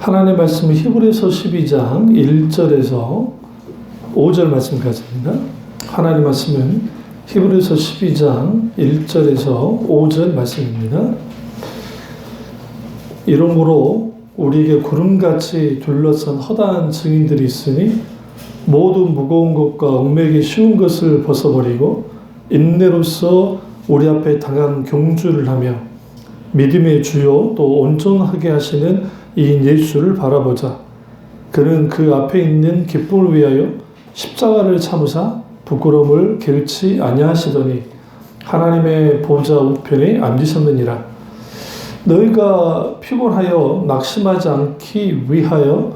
하나님의 말씀은 히브리서 12장 1절에서 5절 말씀까지입니다. 하나님의 말씀은 히브리서 12장 1절에서 5절 말씀입니다. 이러므로 우리에게 구름같이 둘러싼 허다한 증인들이 있으니 모두 무거운 것과 얽매이기 쉬운 것을 벗어버리고 인내로서 우리 앞에 당한 경주를 하며 믿음의 주요 또 온전하게 하시는 이인 예수를 바라보자. 그는 그 앞에 있는 기쁨을 위하여 십자가를 참으사 부끄러움을 결치 아니하시더니 하나님의 보좌 우편에 앉으셨느니라. 너희가 피곤하여 낙심하지 않기 위하여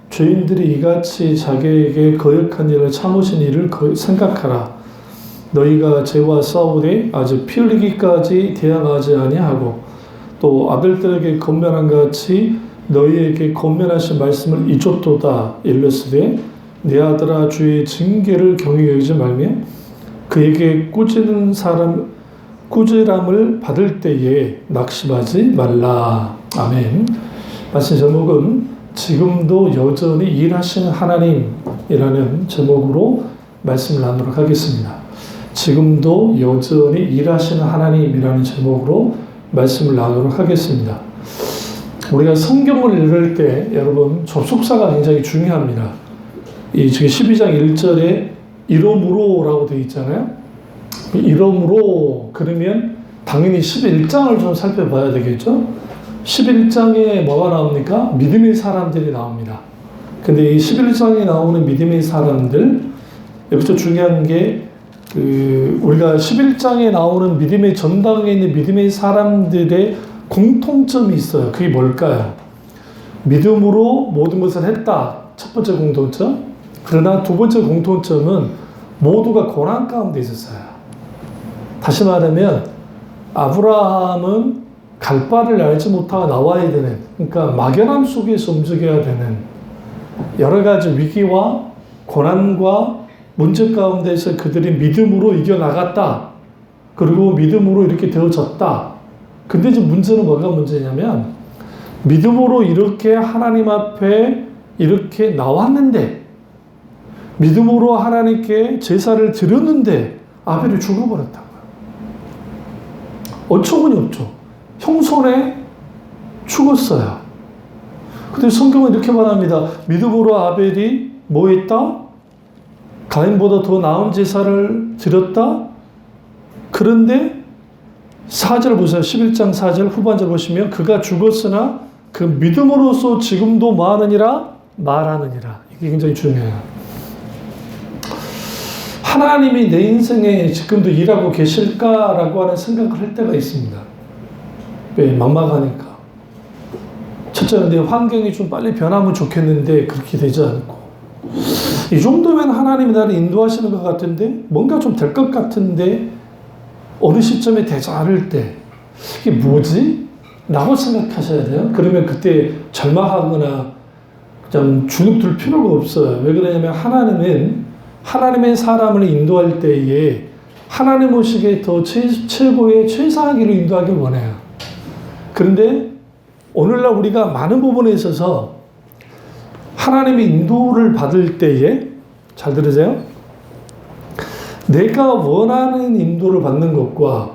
죄인들이 이같이 자기에게 거역한 일을 참으신 일을 생각하라. 너희가 죄와 싸우되 아직 피 흘리기까지 대항하지 아니하고 또 아들들에게 권면한 같이 너희에게 권면하신 말씀을 잊었도다. 일렀으되 내 아들아 주의 징계를 경히 여기지 말며 그에게 꾸지람을 받을 때에 낙심하지 말라. 아멘. 말씀 제목은 지금도 여전히 일하시는 하나님이라는 제목으로 말씀을 나누도록 하겠습니다. 지금도 여전히 일하시는 하나님이라는 제목으로 말씀을 나누도록 하겠습니다. 우리가 성경을 읽을 때 여러분 접속사가 굉장히 중요합니다. 이 지금 12장 1절에 이러므로라고 되어 있잖아요. 이러므로 그러면 당연히 11장을 좀 살펴봐야 되겠죠. 11장에 뭐가 나옵니까? 믿음의 사람들이 나옵니다. 근데 이 11장에 나오는 믿음의 사람들, 여기서 중요한 게 우리가 11장에 나오는 믿음의 전당에 있는 믿음의 사람들의 공통점이 있어요. 그게 뭘까요? 믿음으로 모든 것을 했다. 첫 번째 공통점. 그러나 두 번째 공통점은 모두가 고난 가운데 있었어요. 다시 말하면 아브라함은 갈 바를 알지 못하고 나와야 되는, 그러니까 막연함 속에서 움직여야 되는 여러 가지 위기와 고난과 문제 가운데서 그들이 믿음으로 이겨나갔다. 그리고 믿음으로 이렇게 되어졌다. 근데 이제 문제는 뭐가 문제냐면 믿음으로 이렇게 하나님 앞에 이렇게 나왔는데 믿음으로 하나님께 제사를 드렸는데 아벨이 죽어버렸다고요. 어처구니 없죠. 형손에 죽었어요. 근데 성경은 이렇게 말합니다. 믿음으로 아벨이 뭐 했다? 가인보다 더 나은 제사를 드렸다? 그런데 4절 보세요. 11장 4절 후반절 보시면 그가 죽었으나 그 믿음으로서 지금도 뭐하느니라? 말하느니라. 이게 굉장히 중요해요. 하나님이 내 인생에 지금도 일하고 계실까라고 하는 생각을 할 때가 있습니다. 왜? 막막하니까. 첫째는 내 환경이 좀 빨리 변하면 좋겠는데 그렇게 되지 않고 이 정도면 하나님이 나를 인도하시는 것 같은데 뭔가 좀 될 것 같은데 어느 시점에 되지 않을 때 이게 뭐지? 라고 생각하셔야 돼요. 그러면 그때 절망하거나 그냥 주눅들 필요가 없어요. 왜 그러냐면 하나님은 하나님의 사람을 인도할 때에 하나님 오시기에 더 최고의 최상의 길을 인도하길 원해요. 그런데 오늘날 우리가 많은 부분에 있어서 하나님의 인도를 받을 때에 잘 들으세요. 내가 원하는 인도를 받는 것과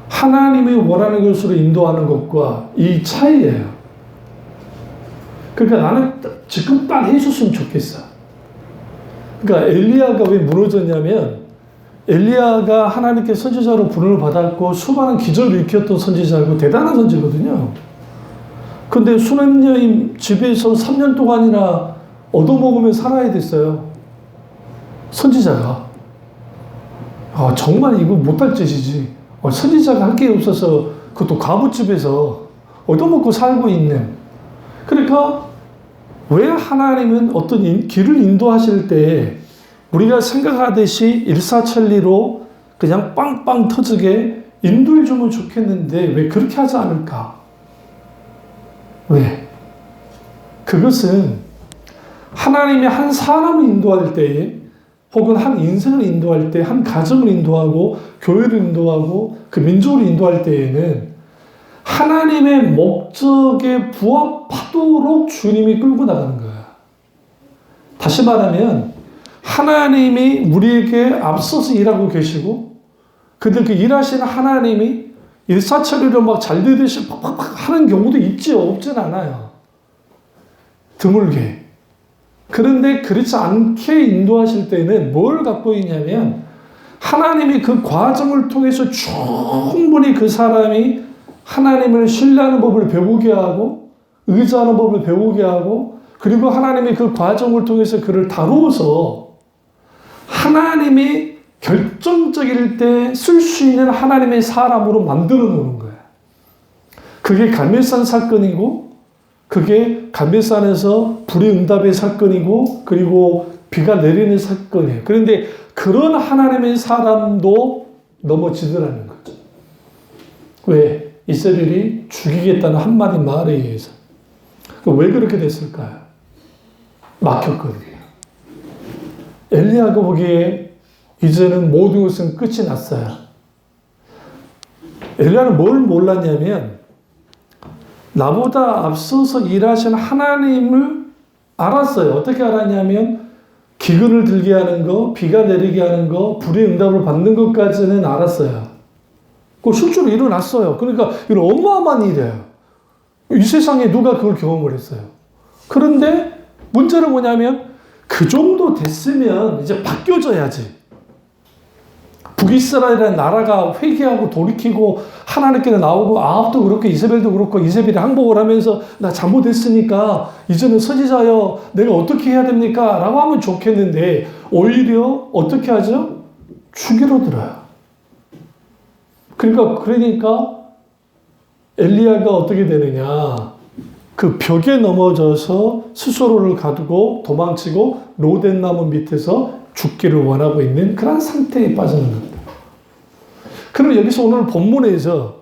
하나님이 원하는 것으로 인도하는 것과 이 차이예요. 그러니까 나는 지금 딱 해줬으면 좋겠어. 그러니까 엘리야가 왜 무너졌냐면 엘리야가 하나님께 선지자로 부름을 받았고 수많은 기적을 일으켰던 선지자고 대단한 선지거든요. 근데 수냄여인 집에서 3년 동안이나 얻어먹으며 살아야 됐어요. 선지자가. 정말 이거 못할 짓이지. 선지자가 할 게 없어서 그것도 과부집에서 얻어먹고 살고 있는. 그러니까 왜 하나님은 어떤 길을 인도하실 때 우리가 생각하듯이 일사천리로 그냥 빵빵 터지게 인도해 주면 좋겠는데 왜 그렇게 하지 않을까? 왜? 그것은 하나님이 한 사람을 인도할 때에 혹은 한 인생을 인도할 때, 한 가정을 인도하고 교회를 인도하고 그 민족을 인도할 때에는 하나님의 목적에 부합하도록 하도록 주님이 끌고 나가는 거야. 다시 말하면 하나님이 우리에게 앞서서 일하고 계시고, 근데 그 일하시는 하나님이 일사천리로 막 잘 되듯이 팍팍팍 하는 경우도 있지요. 없진 않아요. 드물게. 그런데 그렇지 않게 인도하실 때는 뭘 갖고 있냐면, 하나님이 그 과정을 통해서 충분히 그 사람이 하나님을 신뢰하는 법을 배우게 하고, 의지하는 법을 배우게 하고, 그리고 하나님이 그 과정을 통해서 그를 다루어서 하나님이 결정적일 때 쓸 수 있는 하나님의 사람으로 만들어 놓는 거예요. 그게 갈멜산 사건이고, 그게 갈멜산에서 불의 응답의 사건이고, 그리고 비가 내리는 사건이에요. 그런데 그런 하나님의 사람도 넘어지더라는 거죠. 왜? 이스라엘이 죽이겠다는 한마디 말에 의해서. 왜 그렇게 됐을까요? 막혔거든요. 엘리야가 보기에 이제는 모든 것은 끝이 났어요. 엘리야는 뭘 몰랐냐면, 나보다 앞서서 일하신 하나님을 알았어요. 어떻게 알았냐면, 기근을 들게 하는 거, 비가 내리게 하는 거, 불의 응답을 받는 것까지는 알았어요. 그거 실제로 일어났어요. 그러니까 이런 어마어마한 일이에요. 이 세상에 누가 그걸 경험을 했어요. 그런데 문제는 뭐냐면, 그 정도 됐으면 이제 바뀌어져야지. 북이스라엘이라는 나라가 회개하고 돌이키고 하나님께 나오고, 아합도 그렇고 이세벨도 그렇고 이세벨이 항복을 하면서 나 잘못했으니까 이제는 선지자여 내가 어떻게 해야 됩니까? 라고 하면 좋겠는데, 오히려 어떻게 하죠? 죽이러 들어요. 그러니까 엘리야가 어떻게 되느냐, 그 벽에 넘어져서 스스로를 가두고 도망치고 로덴나무 밑에서 죽기를 원하고 있는 그런 상태에 빠지는 겁니다. 그럼 여기서 오늘 본문에서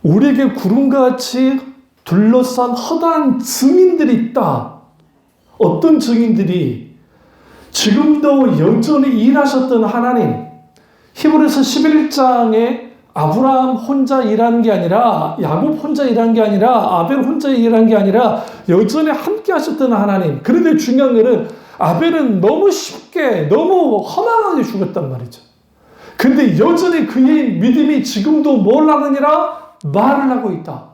우리에게 구름같이 둘러싼 허다한 증인들이 있다. 어떤 증인들이? 지금도 여전히 일하셨던 하나님. 히브리서 11장에 아브라함 혼자 일한 게 아니라, 야곱 혼자 일한 게 아니라, 아벨 혼자 일한 게 아니라 여전히 함께 하셨던 하나님. 그런데 중요한 것은 아벨은 너무 쉽게, 너무 허망하게 죽었단 말이죠. 근데 여전히 그의 믿음이 지금도 뭘 하느니라? 말을 하고 있다.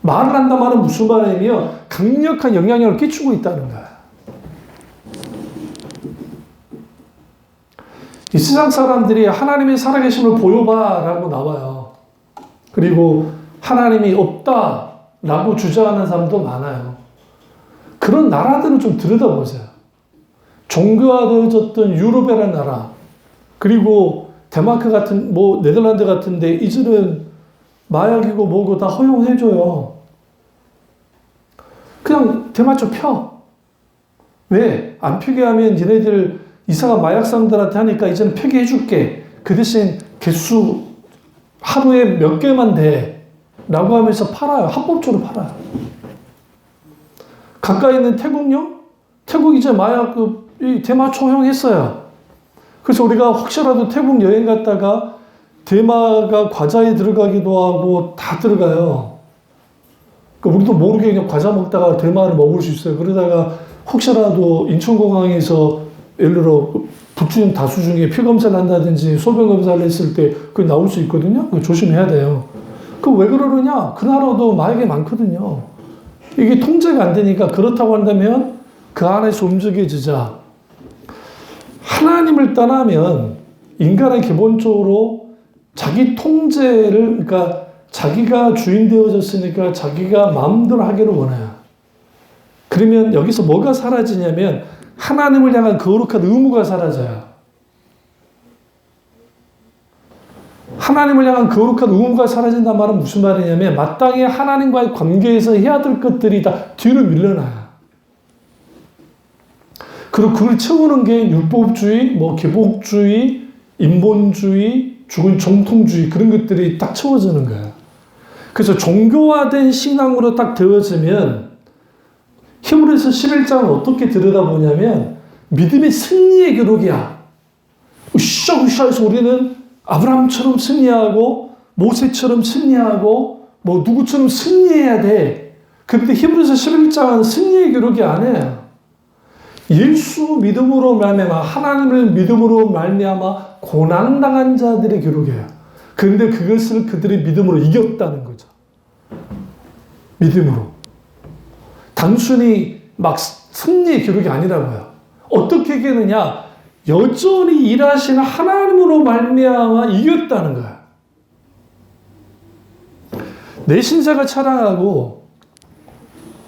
말을 한다 말은 무슨 말이냐면 강력한 영향력을 끼치고 있다는 거야. 이 세상 사람들이 하나님의 살아계심을 보여봐라고 나와요. 그리고 하나님이 없다라고 주장하는 사람도 많아요. 그런 나라들을 좀 들여다보세요. 종교화되어졌던 유럽이라는 나라, 그리고 덴마크 같은, 네덜란드 같은데 이제는 마약이고 뭐고 다 허용해줘요. 그냥 대마초 펴. 왜? 안 피게 하면 얘네들 이상한 마약상들한테 하니까 이제는 폐게 해줄게. 그 대신 개수 하루에 몇 개만 돼. 라고 하면서 팔아요. 합법적으로 팔아요. 가까이 있는 태국요? 태국 이제 마약 대마초 허용했어요. 그래서 우리가 혹시라도 태국 여행 갔다가 대마가 과자에 들어가기도 하고 다 들어가요. 우리도 모르게 그냥 과자 먹다가 대마를 먹을 수 있어요. 그러다가 혹시라도 인천공항에서 예를 들어 부추인 다수 중에 피 검사를 한다든지 소변 검사를 했을 때 그게 나올 수 있거든요. 그거 조심해야 돼요. 그 왜 그러느냐? 그 나라도 마약이 많거든요. 이게 통제가 안 되니까, 그렇다고 한다면 그 안에서 움직여지자. 하나님을 떠나면 인간은 기본적으로 자기 통제를, 그러니까 자기가 주인 되어졌으니까 자기가 마음대로 하기를 원해요. 그러면 여기서 뭐가 사라지냐면 하나님을 향한 거룩한 의무가 사라져요. 하나님을 향한 거룩한 의무가 사라진다는 말은 무슨 말이냐면 마땅히 하나님과의 관계에서 해야 될 것들이 다 뒤로 밀려나요. 그리고 그걸 채우는 게 율법주의, 기복주의, 인본주의, 죽은 정통주의, 그런 것들이 딱 채워지는 거예요. 그래서 종교화된 신앙으로 딱 되어지면 히브리서 11장은 어떻게 들여다보냐면 믿음의 승리의 기록이야. 으쌰으쌰해서 우리는 아브라함처럼 승리하고 모세처럼 승리하고 뭐 누구처럼 승리해야 돼. 근데 히브리서 11장은 승리의 기록이 아니에요. 예수 믿음으로 말미암아 하나님을 믿음으로 말미암아 고난당한 자들의 기록이에요. 그런데 그것을 그들의 믿음으로 이겼다는 거죠. 믿음으로. 단순히 막 승리의 기록이 아니라고요. 어떻게 이기느냐? 여전히 일하시는 하나님으로 말미암아 이겼다는 거예요. 내 신세가 차량하고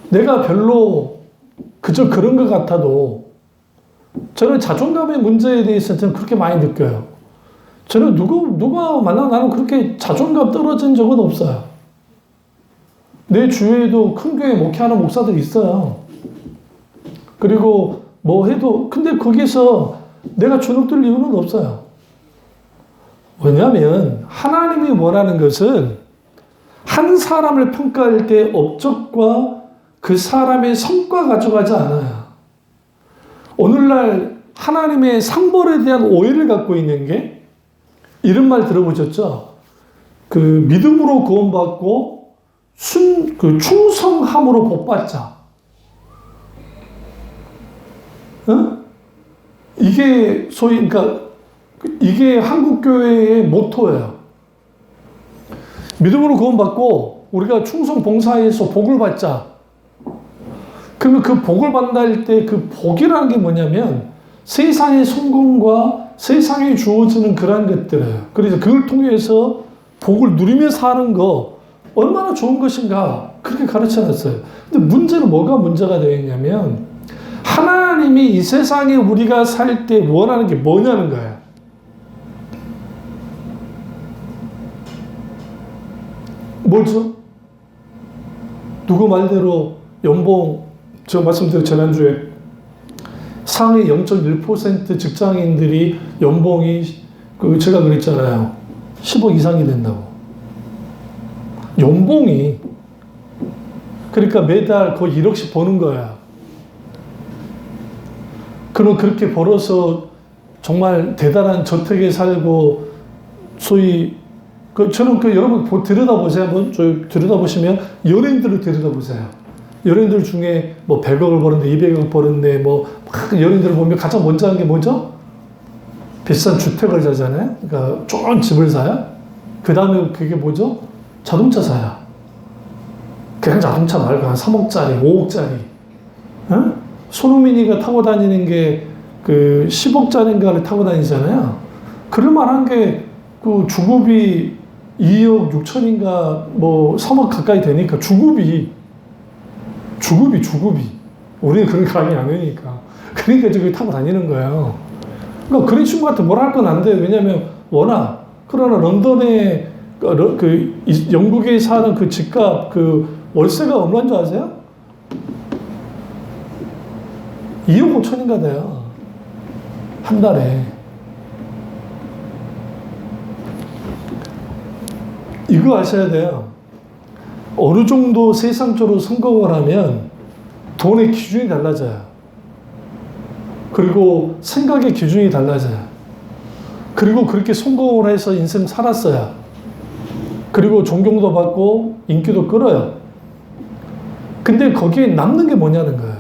내가 별로 그저 그런 것 같아도 저는 자존감의 문제에 대해서 저는 그렇게 많이 느껴요. 저는 누가 만나고 나는 그렇게 자존감 떨어진 적은 없어요. 내 주위에도 큰 교회 목회하는 목사들이 있어요. 그리고 뭐 해도 근데 거기서 내가 주눅들 이유는 없어요. 왜냐하면 하나님이 원하는 것은 한 사람을 평가할 때 업적과 그 사람의 성과 가져가지 않아요. 오늘날 하나님의 상벌에 대한 오해를 갖고 있는 게 이런 말 들어보셨죠? 그 믿음으로 구원받고 충성함으로 복받자. 이게 소위 그러니까 이게 한국교회의 모토예요. 믿음으로 구원받고 우리가 충성 봉사해서 복을 받자. 그러면 그 복을 받는다 할 때 그 복이라는 게 뭐냐면 세상의 성공과 세상에 주어지는 그러한 것들이에요. 그래서 그걸 통해서 복을 누리며 사는 거 얼마나 좋은 것인가 그렇게 가르쳐놨어요. 근데 문제는 뭐가 문제가 되겠냐면 하나님이 이 세상에 우리가 살 때 원하는 게 뭐냐는 거예요. 뭐죠? 누구 말대로 연봉 제가 말씀드린 지난주에 상위 0.1% 직장인들이 연봉이 제가 그랬잖아요. 10억 이상이 된다고. 연봉이 그러니까 매달 거의 1억씩 버는 거야. 그럼 그렇게 벌어서 정말 대단한 저택에 살고 소위 저는 여러분 들여다보세요. 한번 들여다보시면 연예인들을 들여다보세요. 연예인들 중에 뭐 100억을 버는데 200억 버는데 뭐 연예인들을 보면 가장 먼저 하는 게 뭐죠? 비싼 주택을 사잖아요. 그러니까 좋은 집을 사요. 그 다음에 그게 뭐죠? 자동차 사요. 그냥 자동차 말고 한 3억짜리, 5억짜리. 응? 손흥민이가 타고 다니는 게 그 10억짜리인가를 타고 다니잖아요. 그럴 만한 게 그 주급이 2억 6천인가 뭐 3억 가까이 되니까 주급이 우리는 그런 감이 안 되니까 그러니까 저기 타고 다니는 거예요. 그러니까 그런 친구한테 뭐라 할 건 안 돼요. 왜냐하면 워낙 그러나 런던에 영국에 사는 그 집값 그 월세가 얼마인 줄 아세요? 2억 5천인가 돼요. 한 달에. 이거 아셔야 돼요. 어느 정도 세상적으로 성공을 하면 돈의 기준이 달라져요. 그리고 생각의 기준이 달라져요. 그리고 그렇게 성공을 해서 인생 살았어요. 그리고 존경도 받고 인기도 끌어요. 근데 거기에 남는 게 뭐냐는 거예요.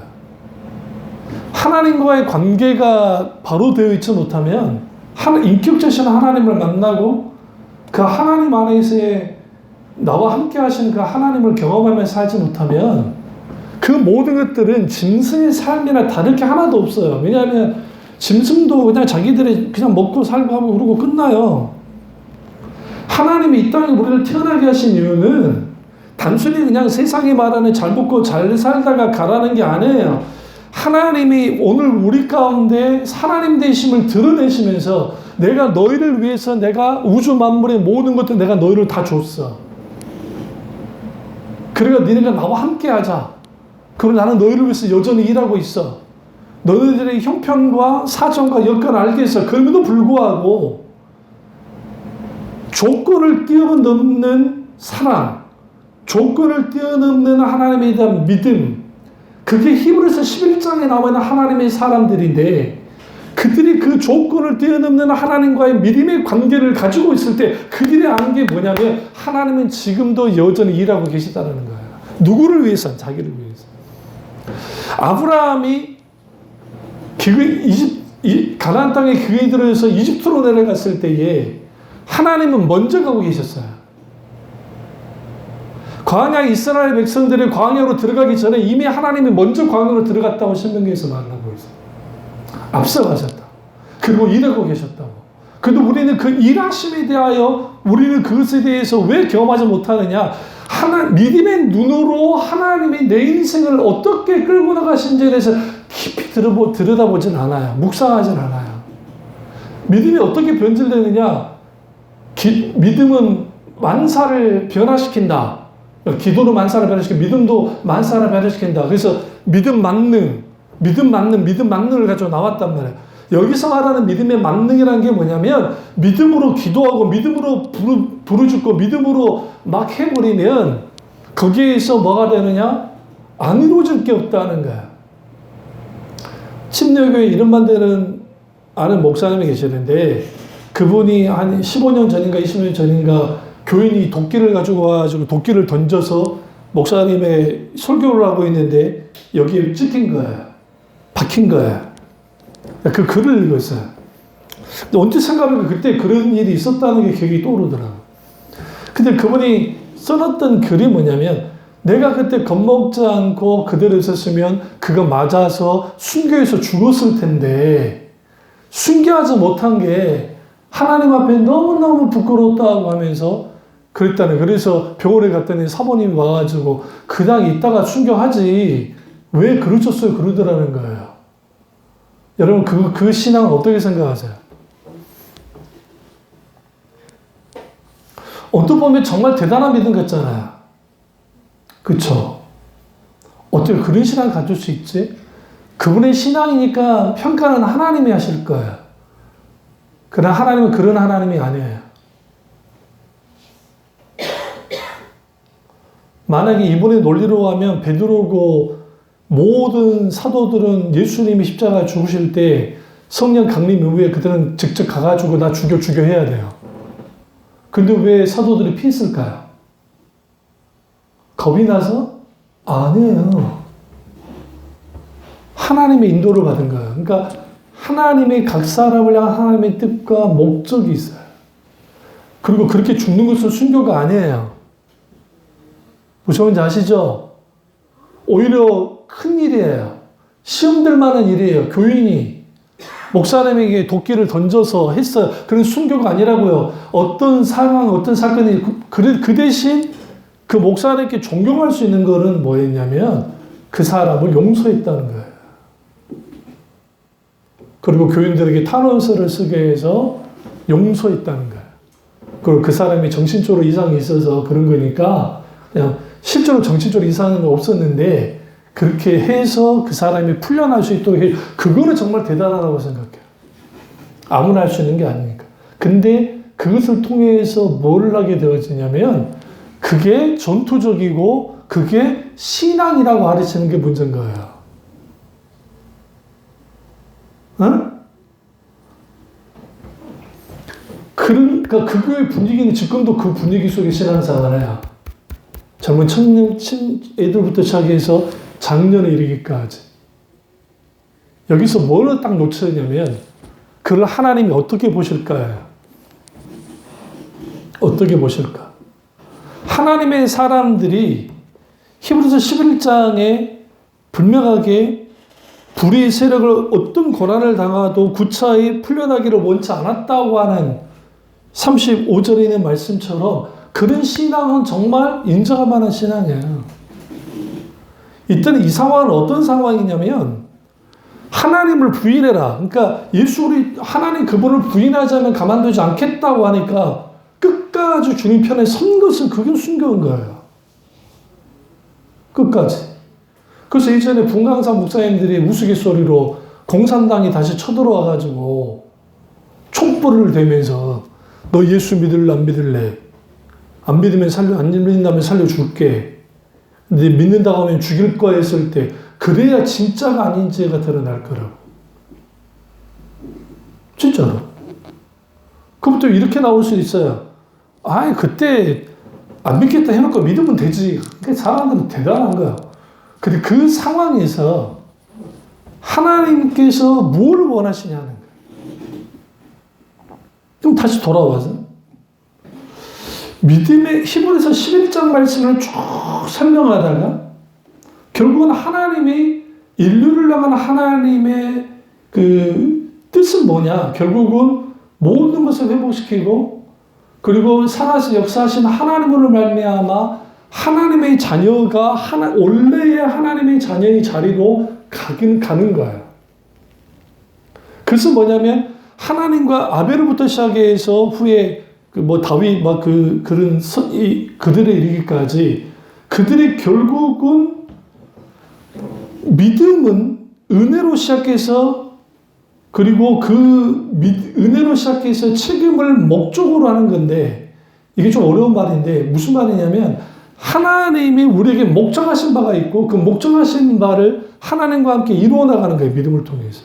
하나님과의 관계가 바로 되어 있지 못하면 인격자신 하나님을 만나고 그 하나님 안에서의 나와 함께 하시는 그 하나님을 경험하며 살지 못하면 그 모든 것들은 짐승의 삶이나 다를 게 하나도 없어요. 왜냐하면 짐승도 그냥 자기들이 그냥 먹고 살고 하고 그러고 끝나요. 하나님이 이 땅에 우리를 태어나게 하신 이유는 단순히 그냥 세상이 말하는 잘 먹고 잘 살다가 가라는 게 아니에요. 하나님이 오늘 우리 가운데 하나님 되심을 드러내시면서 내가 너희를 위해서 내가 우주 만물의 모든 것들 내가 너희를 다 줬어. 그러니까 너희가 나와 함께 하자. 그리고 나는 너희를 위해서 여전히 일하고 있어. 너희들의 형편과 사정과 여건을 알겠어. 그럼에도 불구하고 조건을 뛰어넘는 사랑, 조건을 뛰어넘는 하나님에 대한 믿음, 그게 히브리서 11장에 나와 있는 하나님의 사람들인데 그들이 그 조건을 뛰어넘는 하나님과의 믿음의 관계를 가지고 있을 때 그들이 아는 게 뭐냐면 하나님은 지금도 여전히 일하고 계시다는 거예요. 누구를 위해서? 자기를 위해서. 아브라함이 가나안 땅에 그에 들어서 이집트로 내려갔을 때에 하나님은 먼저 가고 계셨어요. 광야 이스라엘 백성들이 광야로 들어가기 전에 이미 하나님이 먼저 광야로 들어갔다고 신명기에서 말하고 있어요. 앞서가셨다. 그리고 일하고 계셨다고. 근데 우리는 그 일하심에 대하여 우리는 그것에 대해서 왜 경험하지 못하느냐? 믿음의 눈으로 하나님이 내 인생을 어떻게 끌고 나가신지에 대해서 깊이 들여다보진 않아요. 묵상하진 않아요. 믿음이 어떻게 변질되느냐? 믿음은 만사를 변화시킨다. 기도는 만사를 변화시키고 믿음도 만사를 변화시킨다. 그래서 믿음 만능을 가지고 나왔단 말이에요. 여기서 말하는 믿음의 만능이라는 게 뭐냐면 믿음으로 기도하고 믿음으로 부르짖고 믿음으로 막 해버리면 거기에서 뭐가 되느냐? 안 이루어질 게 없다는 거야. 침례교회 이름만 되는 아는 목사님이 계시는데 그분이 한 15년 전인가 20년 전인가 교인이 도끼를 가지고 와가지고 도끼를 던져서 목사님의 설교를 하고 있는데 여기에 찍힌 거예요. 박힌 거예요. 그 글을 읽었어요. 근데 언제 생각해보면 그때 그런 일이 있었다는 게 기억이 떠오르더라고요. 근데 그분이 써놨던 글이 뭐냐면 내가 그때 겁먹지 않고 그대로 있었으면 그거 맞아서 순교해서 죽었을 텐데 순교하지 못한 게 하나님 앞에 너무너무 부끄러웠다고 하면서 그랬다는. 그래서 병원에 갔더니 사모님이 와가지고 그냥 있다가 순교하지 왜 그러셨어요? 그러더라는 거예요. 여러분 그 신앙은 어떻게 생각하세요? 어떻게 보면 정말 대단한 믿음 같잖아요. 그쵸? 어떻게 그런 신앙을 가질 수 있지? 그분의 신앙이니까 평가는 하나님이 하실 거예요. 그러나 하나님은 그런 하나님이 아니에요. 만약에 이분의 논리로 하면 베드로고 모든 사도들은 예수님이 십자가에 죽으실 때 성령 강림 이후에 그들은 직접 가가지고 나 죽여 해야 돼요. 근데 왜 사도들이 피했을까요? 겁이 나서? 아니에요. 하나님의 인도를 받은 거예요. 그러니까 하나님의 각 사람을 향한 하나님의 뜻과 목적이 있어요. 그리고 그렇게 죽는 것은 순교가 아니에요. 무슨 말인지 아시죠? 오히려 큰 일이에요. 시험 들 만한 일이에요. 교인이 목사님에게 도끼를 던져서 했어요. 그런 순교가 아니라고요. 어떤 상황, 어떤 사건이 그 대신 그 목사님께 존경할 수 있는 거는 뭐였냐면 그 사람을 용서했다는 거예요. 그리고 교인들에게 탄원서를 쓰게 해서 용서했다는 거예요. 그리고 그 사람이 정신적으로 이상이 있어서 그런 거니까 그냥 실제로 정신적으로 이상은 없었는데 그렇게 해서 그 사람이 풀려날 수 있도록 해. 그거는 정말 대단하다고 생각해요. 아무나 할 수 있는 게 아니니까. 근데 그것을 통해서 뭘 하게 되어지냐면 그게 전투적이고 그게 신앙이라고 가르치는 게 문제인 거예요. 응? 그러니까 그 교회 분위기는 지금도 그 분위기 속에 신앙생활을 해요. 젊은 청년 애들부터 시작해서 작년에 이르기까지. 여기서 뭘 딱 놓쳤냐면 그걸 하나님이 어떻게 보실까요? 어떻게 보실까? 하나님의 사람들이 히브리서 11장에 분명하게 불의의 세력을 어떤 고난을 당하도 구차히 풀려나기를 원치 않았다고 하는 35절에 있는 말씀처럼 그런 신앙은 정말 인정할 만한 신앙이에요. 이때는 이 상황은 어떤 상황이냐면 하나님을 부인해라. 그러니까 하나님 그분을 부인하자면 가만두지 않겠다고 하니까 끝까지 주님 편에 선 것은 그게 순교인 거예요. 끝까지. 그래서 이전에 분강사 목사님들이 우스갯소리로 공산당이 다시 쳐들어와가지고 촛불을 대면서 너 예수 믿을래 안 믿을래? 안 믿으면 안 믿는다면 살려줄게. 근데 믿는다고 하면 죽일 거야 했을 때 그래야 진짜가 아닌지가 드러날 거라고. 진짜로. 그럼 또 이렇게 나올 수 있어요. 아이, 그때 안 믿겠다 해놓고 믿으면 되지. 그 사람들은 대단한 거야. 근데 그 상황에서 하나님께서 뭘 원하시냐는 거예요. 그럼 다시 돌아와서 믿음의 히브리서 11장 말씀을 쭉 설명하다가 결국은 하나님이 인류를 향한 하나님의 그 뜻은 뭐냐? 결국은 모든 것을 회복시키고 그리고 살아서 역사하신 하나님으로 말미암아 하나님의 자녀가 원래의 하나님의 자녀의 자리로 가는 거예요. 그래서 뭐냐면 하나님과 아벨로부터 시작해서 후에 다윗 그들에 이르기까지 그들이 결국은 믿음은 은혜로 시작해서 그리고 은혜로 시작해서 책임을 목적으로 하는 건데 이게 좀 어려운 말인데 무슨 말이냐면 하나님이 우리에게 목적하신 바가 있고 그 목적하신 바를 하나님과 함께 이루어 나가는 거예요. 믿음을 통해서.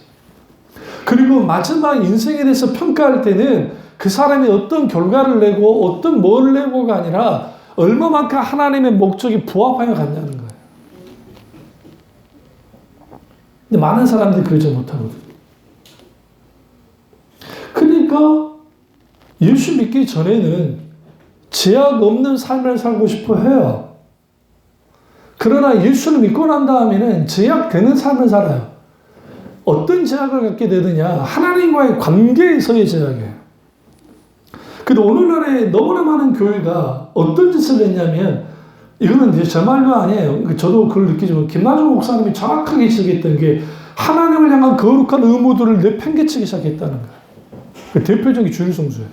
그리고 마지막 인생에 대해서 평가할 때는 그 사람이 어떤 결과를 내고 어떤 뭘 내고가 아니라 얼마만큼 하나님의 목적이 부합하여 갔냐는 거예요. 근데 많은 사람들이 그러지 못하거든요. 그러니까 예수 믿기 전에는 제약 없는 삶을 살고 싶어 해요. 그러나 예수를 믿고 난 다음에는 제약되는 삶을 살아요. 어떤 제약을 갖게 되느냐? 하나님과의 관계에서의 제약이에요. 근데 오늘날에 너무나 많은 교회가 어떤 짓을 했냐면 이거는 제 말도 아니에요. 저도 그걸 느끼지만 김나중 목사님이 정확하게 지적했던 게 하나님을 향한 거룩한 의무들을 내팽개치기 시작했다는 거예요. 그 대표적인 주일성수예요.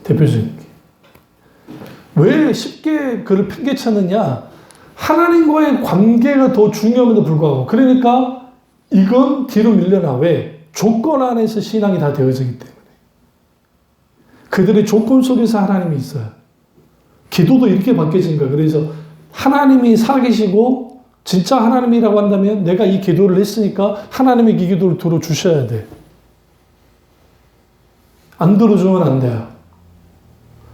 대표적인 게. 왜 쉽게 그를 팽개쳤느냐? 하나님과의 관계가 더 중요함에도 불구하고 그러니까 이건 뒤로 밀려나. 왜? 조건 안에서 신앙이 다 되어지기 때문에. 그들의 조건 속에서 하나님이 있어요. 기도도 이렇게 바뀌어진 거예요. 그래서 하나님이 살아계시고 진짜 하나님이라고 한다면 내가 이 기도를 했으니까 하나님의 이 기도를 들어주셔야 돼. 안 들어주면 안 돼요.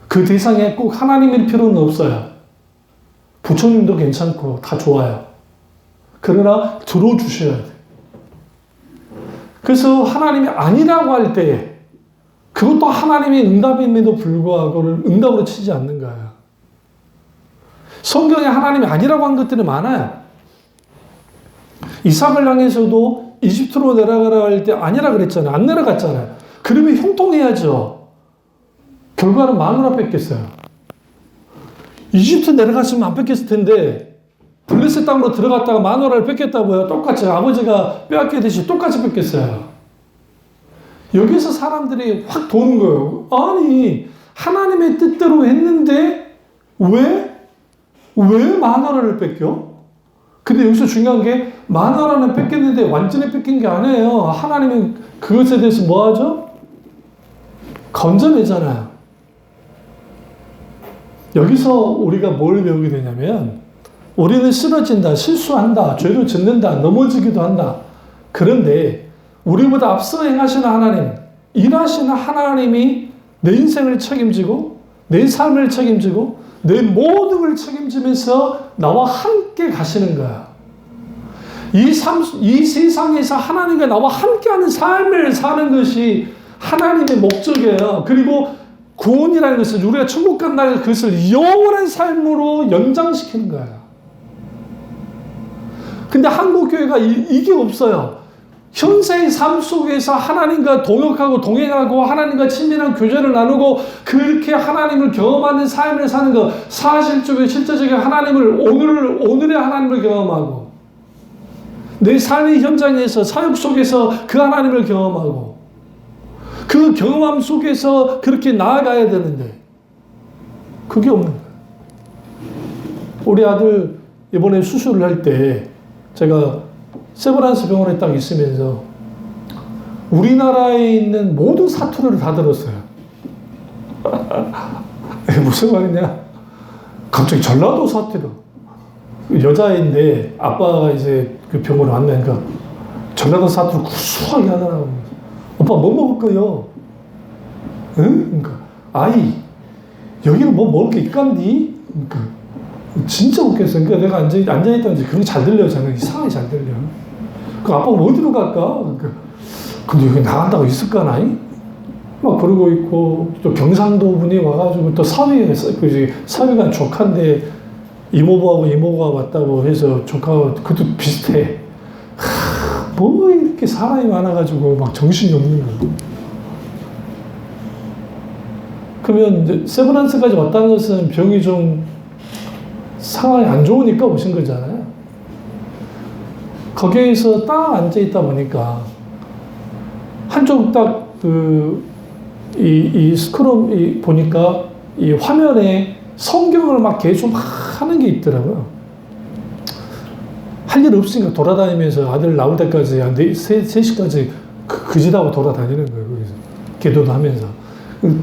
그 대상에 꼭 하나님일 필요는 없어요. 부처님도 괜찮고 다 좋아요. 그러나 들어주셔야 돼. 그래서 하나님이 아니라고 할 때 그것도 하나님의 응답임에도 불구하고 응답으로 치지 않는 거예요. 성경에 하나님이 아니라고 한 것들이 많아요. 이삭을 향해서도 이집트로 내려가라 할 때 아니라 그랬잖아요. 안 내려갔잖아요. 그러면 형통해야죠. 결과는 마누라 뺏겼어요. 이집트 내려갔으면 안 뺏겼을 텐데 블레셋 땅으로 들어갔다가 마누라를 뺏겼다고요. 똑같이 아버지가 빼앗기듯이 똑같이 뺏겼어요. 여기서 사람들이 확 도는 거예요. 아니 하나님의 뜻대로 했는데 왜 마누라를 뺏겨? 근데 여기서 중요한 게 마누라는 뺏겼는데 완전히 뺏긴 게 아니에요. 하나님은 그것에 대해서 뭐 하죠? 건져내잖아요. 여기서 우리가 뭘 배우게 되냐면 우리는 쓰러진다, 실수한다, 죄를 짓는다, 넘어지기도 한다. 그런데 우리보다 앞서 행하시는 하나님, 일하시는 하나님이 내 인생을 책임지고 내 삶을 책임지고 내 모든 걸 책임지면서 나와 함께 가시는 거야. 이 세상에서 하나님과 나와 함께하는 삶을 사는 것이 하나님의 목적이에요. 그리고 구원이라는 것은 우리가 천국 간다는 그것을 영원한 삶으로 연장시키는 거예요. 근데 한국 교회가 이게 없어요. 현세의 삶 속에서 하나님과 동역하고 동행하고 하나님과 친밀한 교제를 나누고 그렇게 하나님을 경험하는 삶을 사는 것, 사실적인 실제적인 하나님을 오늘의 하나님을 경험하고 내 삶의 현장에서 사역 속에서 그 하나님을 경험하고 그 경험함 속에서 그렇게 나아가야 되는데 그게 없는 거예요. 우리 아들 이번에 수술을 할 때 제가 세브란스 병원에 딱 있으면서 우리나라에 있는 모든 사투리를 다 들었어요. 무슨 말이냐? 갑자기 전라도 사투리. 여자인데 아빠가 이제 그 병원에 왔나니까 전라도 사투리 구수하게 하더라고요. 아빠 뭐 먹을 거요? 응? 그러니까 아이 여기는 뭐 먹을 게 있간디? 그러니까 진짜 웃겼어. 그러니까 내가 앉아있다는지 그런 게 잘 들려요. 저는 이상하게 잘 들려. 그 아빠가 어디로 갈까? 그러니까 근데 여기 나간다고 있을까나이? 막 그러고 있고 또 경상도 분이 와가지고 또 사위가 조카인데 이모부하고 이모가 왔다고 해서 조카하고 그것도 비슷해. 뭐 이렇게 사람이 많아가지고 막 정신이 없는 거야. 그러면 이제 세브란스까지 왔다는 것은 병이 좀 상황이 안 좋으니까 오신 거잖아요. 거기에서 딱 앉아있다 보니까 한쪽 딱 이 스크롤 보니까 이 화면에 성경을 막 계속 막 하는 게 있더라고요. 할 일 없으니까 돌아다니면서 아들 나올 때까지 한 3시까지 그짓하고 돌아다니는 거예요. 거기서 기도도 하면서.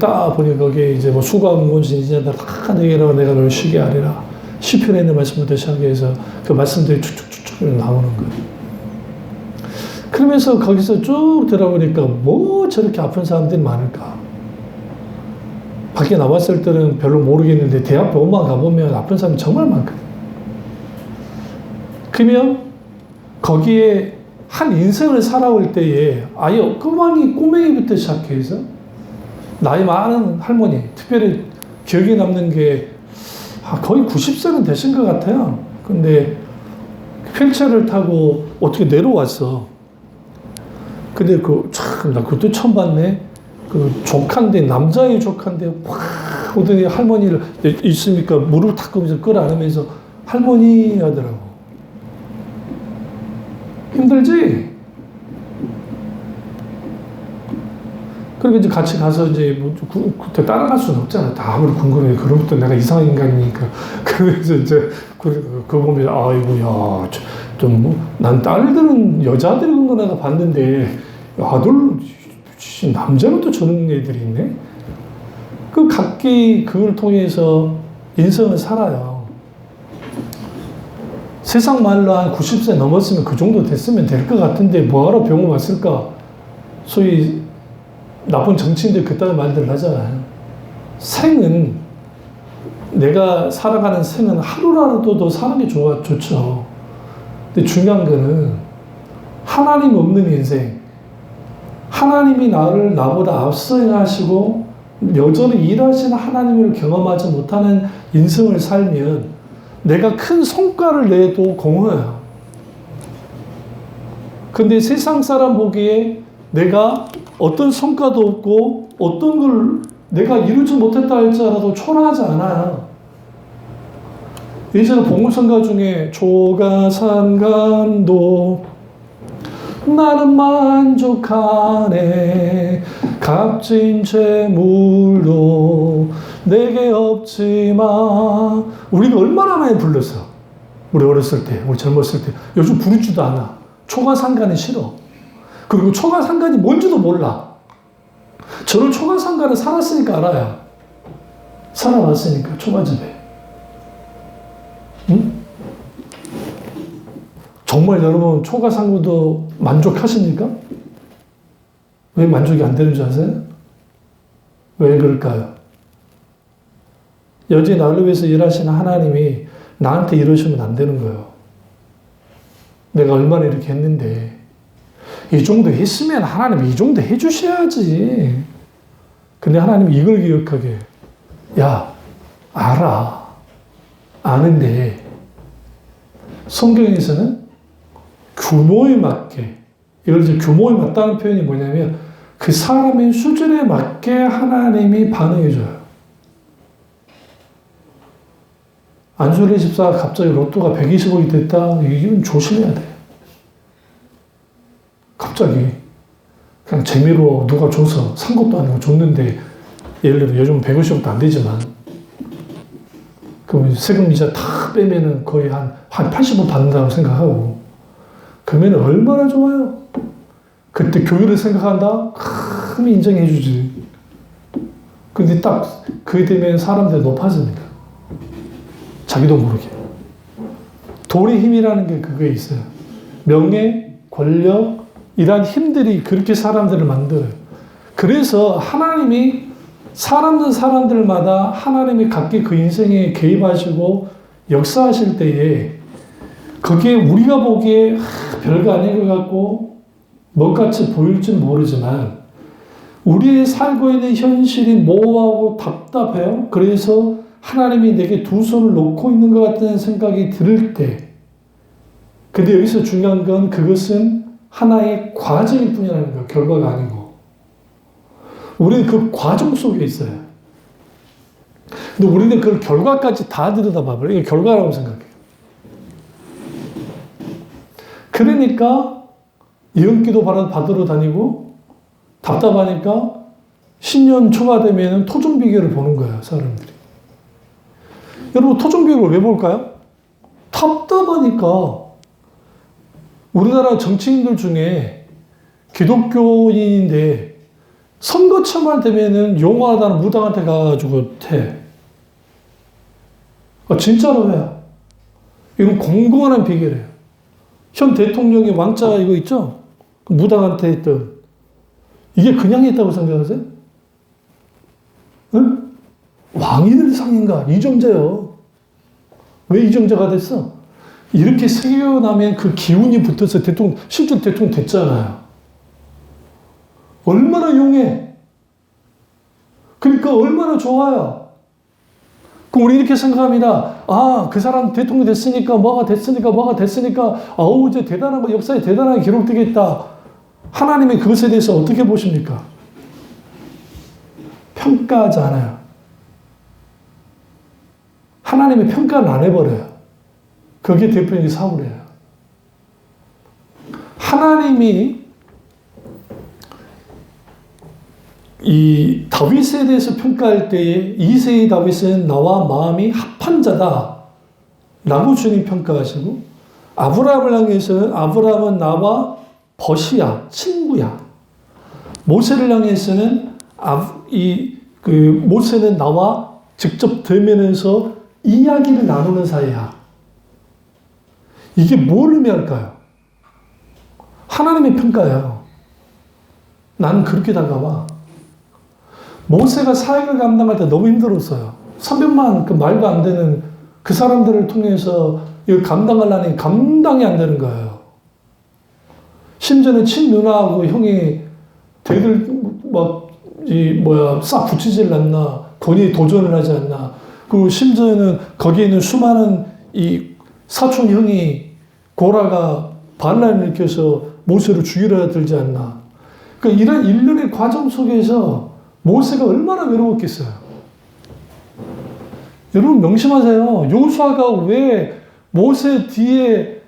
딱 보니 거기에 이제 뭐 수고하면 이제 다 내게로 내가 널 쉬게 하리라. 시편에 있는 말씀부터 시작해서 그 말씀들이 쭉쭉쭉쭉 나오는 거예요. 그러면서 거기서 쭉 들어보니까 뭐 저렇게 아픈 사람들이 많을까? 밖에 나왔을 때는 별로 모르겠는데 대학 병원만 가보면 아픈 사람이 정말 많거든. 그러면 거기에 한 인생을 살아올 때에 아예 꼬맹이부터 시작해서 나이 많은 할머니, 특별히 기억에 남는 게 거의 90세는 되신 것 같아요. 근데 휠체어를 타고 어떻게 내려왔어. 근데 나 그것도 처음 봤네. 조카인데, 남자의 조카인데, 확 오더니 할머니를, 있으니까 무릎 탁 끄면서 끌어안으면서 할머니 하더라고. 힘들지? 그리고 이제 같이 가서 이제 그때 따라갈 수는 없잖아. 다 아무리 궁금해. 그로부터 내가 이상한 인간이니까. 그래서 이제 그거 보면 아이고 야, 난 딸들은 여자들이 그런 거 내가 봤는데 아들 남자는 또 저런 애들이 있네. 각기 그걸 통해서 인생을 살아요. 세상 말로 한 90세 넘었으면 그 정도 됐으면 될 것 같은데 뭐하러 병원 왔을까? 소위 나쁜 정치인들 그따위 말들 하잖아요. 생은 내가 살아가는 생은 하루라도 더 사는 게 좋죠. 근데 중요한 거는 하나님 없는 인생, 하나님이 나보다 앞서 행하시고 여전히 일하시는 하나님을 경험하지 못하는 인생을 살면 내가 큰 성과를 내도 공허해요. 근데 세상 사람 보기에 내가 어떤 성과도 없고 어떤 걸 내가 이루지 못했다 할지라도 초라하지 않아요. 예전에 봉헌성가 중에 조가산간도 나는 만족하네 값진 재물도 내게 없지만 우리가 얼마나 많이 불렀어. 우리 어렸을 때, 우리 젊었을 때. 요즘 부르지도 않아. 초가상간이 싫어. 그리고 초가상간이 뭔지도 몰라. 저는 초가상간을 살았으니까 알아요. 살아왔으니까 초가집에. 응? 정말 여러분 초가상구도 만족하십니까? 왜 만족이 안 되는 줄 아세요? 왜 그럴까요? 여전히 나를 위해서 일하시는 하나님이 나한테 이러시면 안 되는 거예요. 내가 얼마나 이렇게 했는데 이 정도 했으면 하나님이 이 정도 해주셔야지. 근데 하나님이 이걸 기억하게 야 알아 아는데 성경에서는 규모에 맞게 이걸 이제 규모에 맞다는 표현이 뭐냐면 그 사람의 수준에 맞게 하나님이 반응해줘요. 안수리 집사가 갑자기 로또가 120억이 됐다. 이건 조심해야 돼. 갑자기 그냥 재미로 누가 줘서 산 것도 아니고 줬는데 예를 들어 요즘 150억도 안 되지만 그럼 세금 이자 다 빼면은 거의 한 80억 받는다고 생각하고 그러면 얼마나 좋아요. 그때 교회를 생각한다? 큰 인정해 주지. 근데 딱 그게 되면 사람들이 높아집니다. 자기도 모르게. 돈의 힘이라는 게 그거에 있어요. 명예, 권력, 이러한 힘들이 그렇게 사람들을 만들어요. 그래서 하나님이 사람들마다 하나님이 각기 그 인생에 개입하시고 역사하실 때에 그게 우리가 보기에 별거 아닌 것 같고 뭐같이 보일지는 모르지만 우리의 살고 있는 현실이 모호하고 답답해요. 그래서 하나님이 내게 두 손을 놓고 있는 것 같다는 생각이 들 때, 근데 여기서 중요한 건 그것은 하나의 과정일 뿐이라는 거예요. 결과가 아니고. 우리는 그 과정 속에 있어요. 근데 우리는 그 결과까지 다 들여다봐버려요. 이게 결과라고 생각해요. 그러니까 예언기도 받으러 다니고 답답하니까 신년 초가 되면 토종비결을 보는 거예요. 사람들이. 여러분 토종비결을 왜 볼까요? 답답하니까. 우리나라 정치인들 중에 기독교인인데 선거철만 되면은 용화하다는 무당한테 가가지고 해. 진짜로 해요. 이건 공공한 비결이에요. 현 대통령의 왕자 이거 있죠? 무당한테 했던. 이게 그냥 했다고 생각하세요? 응? 왕이 될 상인가? 이정재요. 왜 이정재가 됐어? 이렇게 새겨나면 그 기운이 붙어서 실제 대통령 됐잖아요. 얼마나 용해. 그러니까 얼마나 좋아요. 그럼 우리 이렇게 생각합니다. 아, 그 사람 대통령 됐으니까, 뭐가 됐으니까, 아우, 이제 대단한 거, 역사에 대단하게 기록되겠다. 하나님이 그것에 대해서 어떻게 보십니까? 평가하지 않아요. 하나님이 평가를 안 해버려요. 그게 대표적인 사울이에요. 하나님이 이 다윗에 대해서 평가할 때에 이세의 다윗은 나와 마음이 합한 자다 라고 주님 평가하시고, 아브라함을 향해서는 아브라함은 나와 벗이야, 친구야. 모세를 향해서는 모세는 나와 직접 대면해서 이야기를 나누는 사이야. 이게 뭘 의미할까요? 하나님의 평가예요. 나는 그렇게 다가와. 모세가 사역을 감당할 때 너무 힘들었어요. 300만 그 말도 안 되는 그 사람들을 통해서 이걸 감당하려니 감당이 안 되는 거예요. 심지어는 친누나하고 형이 대들 싹 붙이질 않나, 권위에 도전을 하지 않나. 그리고 심지어는 거기에 있는 수많은 이 사촌 형이 고라가 반란을 일으켜서 모세를 죽이려 들지 않나. 그러니까 이런 일련의 과정 속에서 모세가 얼마나 외로웠겠어요. 여러분 명심하세요. 여호수아가 왜 모세 뒤에